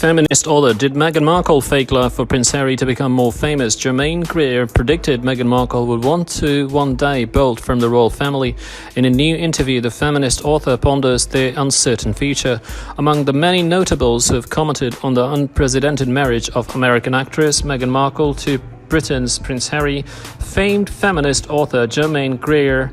Feminist author, did Meghan Markle fake love for Prince Harry to become more famous? Germaine Greer predicted Meghan Markle would want to one day bolt from the royal family. In a new interview, the feminist author ponders their uncertain future. Among the many notables who have commented on the unprecedented marriage of American actress Meghan Markle to Britain's Prince Harry, famed feminist author Germaine Greer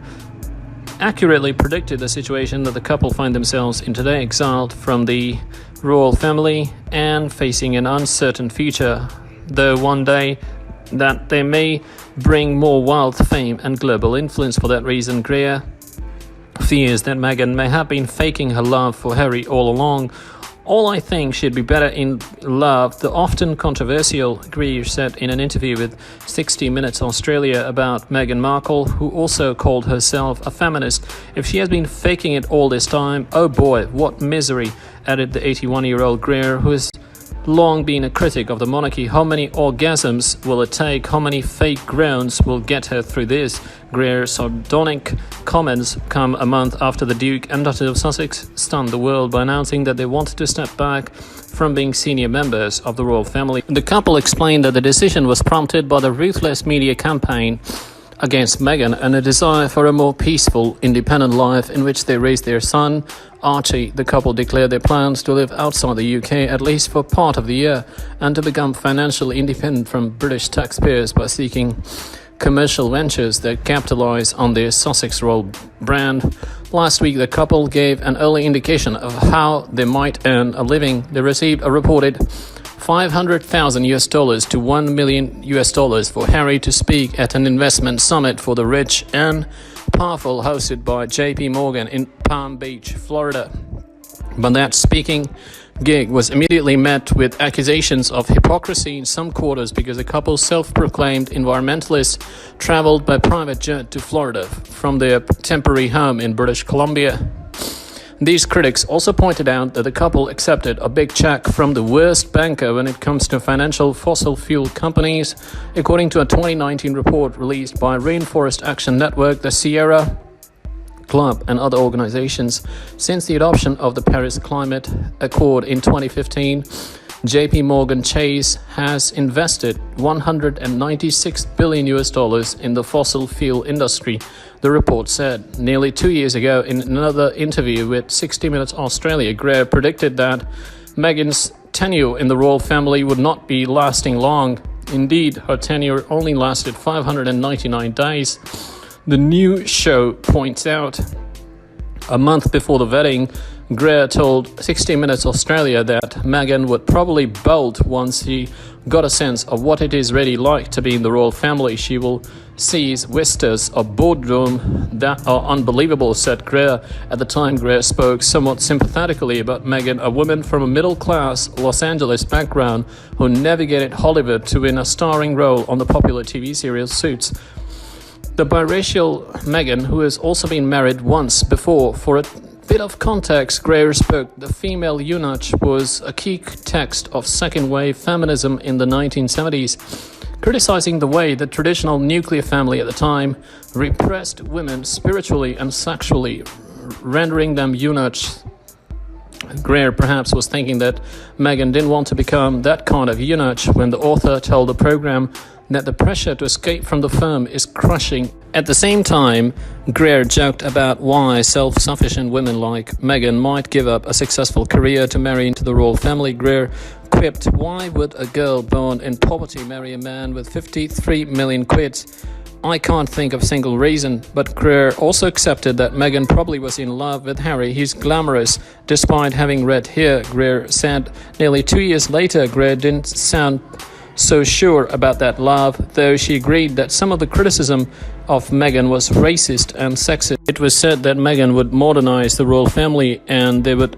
accurately predicted the situation that the couple find themselves in today, exiled from the royal family and facing an uncertain future, though one day that they may bring more wealth, fame and global influence. For that reason, Greer fears that Meghan may have been faking her love for Harry all along. All I think she'd be better in love, the often controversial Greer said in an interview with 60 Minutes Australia about Meghan Markle, who also called herself a feminist. If she has been faking it all this time, oh boy, what misery, added the 81-year-old Greer, who has long been a critic of the monarchy. How many orgasms will it take? How many fake groans will get her through this? Greer's sardonic comments come a month after the Duke and Duchess of Sussex stunned the world by announcing that they wanted to step back from being senior members of the royal family. The couple explained that the decision was prompted by the ruthless media campaign against Meghan and a desire for a more peaceful, independent life in which they raised their son, Archie. The couple declared their plans to live outside the UK at least for part of the year and to become financially independent from British taxpayers by seeking commercial ventures that capitalize on their Sussex royal brand. Last week, the couple gave an early indication of how they might earn a living. They received a reported $500,000 to $1 million for Harry to speak at an investment summit for the rich and powerful hosted by JP Morgan in Palm Beach, Florida. But that speaking gig was immediately met with accusations of hypocrisy in some quarters because the couple's self-proclaimed environmentalists traveled by private jet to Florida from their temporary home in British Columbia. These critics also pointed out that the couple accepted a big check from the worst banker when it comes to financial fossil fuel companies, according to a 2019 report released by Rainforest Action Network, the Sierra Club and other organizations. Since the adoption of the Paris Climate Accord in 2015, JP Morgan Chase has invested $196 billion in the fossil fuel industry, the report said. Nearly 2 years ago, in another interview with 60 Minutes Australia, Greer predicted that Meghan's tenure in the royal family would not be lasting long. Indeed, her tenure only lasted 599 days. The new show points out, a month before the wedding, Greer told 60 Minutes Australia that Meghan would probably bolt once she got a sense of what it is really like to be in the royal family. She will seize vistas of boardroom that are unbelievable, said Greer. At the time, Greer spoke somewhat sympathetically about Meghan, a woman from a middle-class Los Angeles background who navigated Hollywood to win a starring role on the popular TV serial Suits. The biracial Meghan, who has also been married once before. For a bit of context, Greer spoke, the female eunuch was a key text of second-wave feminism in the 1970s, criticizing the way the traditional nuclear family at the time repressed women spiritually and sexually, rendering them eunuchs. Greer perhaps was thinking that Meghan didn't want to become that kind of eunuch when the author told the program that the pressure to escape from the firm is crushing. At the same time, Greer joked about why self-sufficient women like Meghan might give up a successful career to marry into the royal family. Greer quipped, "Why would a girl born in poverty marry a man with 53 million quid? I can't think of a single reason." But Greer also accepted that Meghan probably was in love with Harry. He's glamorous. Despite having red hair, Greer said. Nearly 2 years later, Greer didn't sound so sure about that love, though she agreed that some of the criticism of Meghan was racist and sexist. It was said that Meghan would modernize the royal family and they would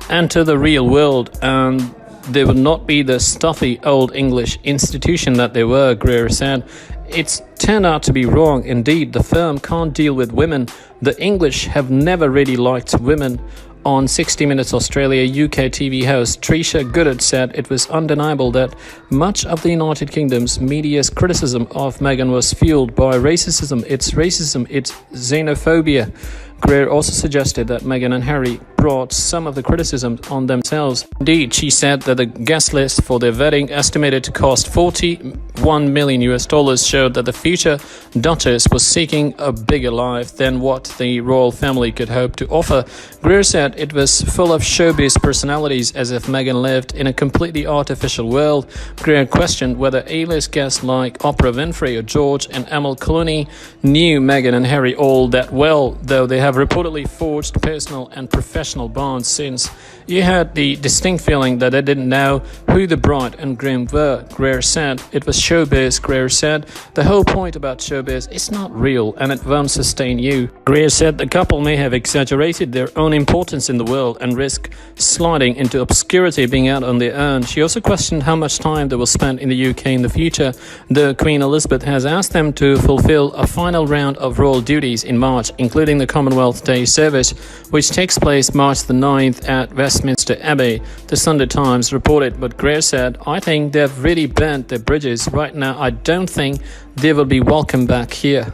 enter the real world and they would not be the stuffy old English institution that they were, Greer said. It's turned out to be wrong. Indeed, the firm can't deal with women. The English have never really liked women. On 60 Minutes Australia, UK TV host Tricia Goodard said it was undeniable that much of the United Kingdom's media's criticism of Meghan was fueled by racism. It's xenophobia. Greer also suggested that Meghan and Harry brought some of the criticism on themselves. Indeed, she said that the guest list for their wedding, estimated to cost $41 million, showed that the future Duchess was seeking a bigger life than what the royal family could hope to offer. Greer said it was full of showbiz personalities, as if Meghan lived in a completely artificial world. Greer questioned whether A-list guests like Oprah Winfrey or George and Emil Clooney knew Meghan and Harry all that well, though they have reportedly forged personal and professional bonds since. You had the distinct feeling that they didn't know who the bride and groom were, Greer said. It was showbiz, Greer said. The whole point about showbiz is not real and it won't sustain you. Greer said the couple may have exaggerated their own importance in the world and risk sliding into obscurity being out on their own. She also questioned how much time they will spend in the UK in the future, though Queen Elizabeth has asked them to fulfill a final round of royal duties in March, including the Commonwealth Day service, which takes place March the 9th at Westminster Abbey, the Sunday Times reported. But Greer said, "I think they've really burnt their bridges. Right now, I don't think they will be welcome back here."